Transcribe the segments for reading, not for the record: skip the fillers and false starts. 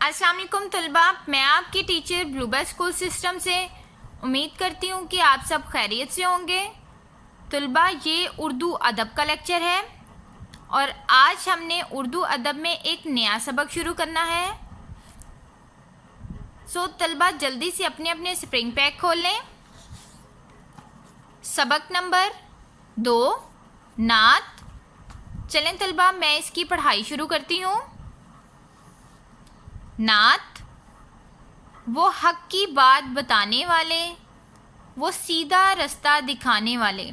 السلام علیکم طلباء، میں آپ کی ٹیچر بلوبر اسکول سسٹم سے امید کرتی ہوں کہ آپ سب خیریت سے ہوں گے۔ طلباء، یہ اردو ادب کا لیکچر ہے اور آج ہم نے اردو ادب میں ایک نیا سبق شروع کرنا ہے۔ طلباء جلدی سے اپنے اپنے اسپرنگ پیک کھول لیں۔ سبق نمبر 2 نعت۔ چلیں طلباء، میں اس کی پڑھائی شروع کرتی ہوں۔ نعت: وہ حق کی بات بتانے والے، وہ سیدھا رستہ دکھانے والے،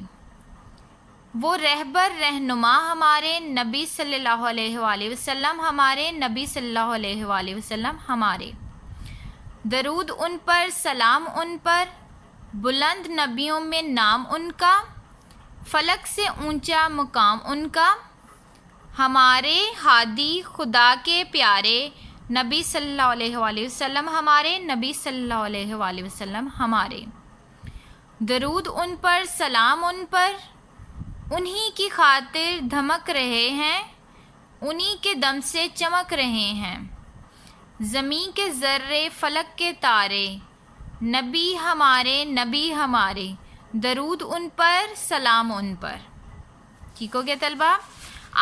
وہ رہبر رہنما ہمارے نبی صلی اللہ علیہ وآلہ وسلم، ہمارے نبی صلی اللہ علیہ وآلہ وسلم ہمارے۔ درود ان پر، سلام ان پر، بلند نبیوں میں نام ان کا، فلک سے اونچا مقام ان کا، ہمارے ہادی خدا کے پیارے نبی صلی اللہ علیہ وآلہ وسلم، ہمارے نبی صلی اللہ علیہ وآلہ وسلم ہمارے۔ درود ان پر، سلام ان پر، انہی کی خاطر دھمک رہے ہیں، انہی کے دم سے چمک رہے ہیں، زمین کے ذرے فلک کے تارے، نبی ہمارے نبی ہمارے۔ درود ان پر، سلام ان پر۔ ٹھیک ہو گیا طلبہ؟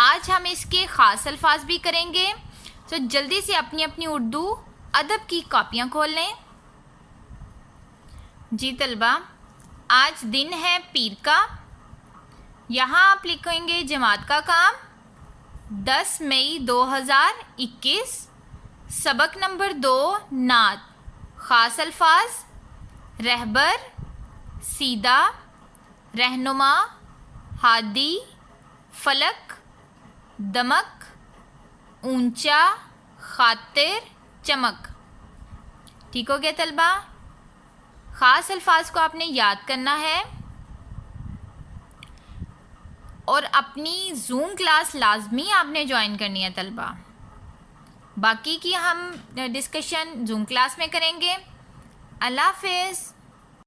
آج ہم اس کے خاص الفاظ بھی کریں گے، تو جلدی سے اپنی اپنی اردو ادب کی کاپیاں کھول لیں۔ جی طلبہ، آج دن ہے پیر کا۔ یہاں آپ لکھیں گے جماعت کا کام 10 مئی 2021۔ سبق نمبر 2 نعت۔ خاص الفاظ: رہبر، سیدھا، رہنما، ہادی، فلک، دمک، اونچا، خاطر، چمک۔ ٹھیک ہو گیا طلبہ؟ خاص الفاظ کو آپ نے یاد کرنا ہے اور اپنی زوم کلاس لازمی آپ نے جوائن کرنی ہے طلبہ۔ باقی کی ہم ڈسکشن زوم کلاس میں کریں گے۔ اللہ حافظ۔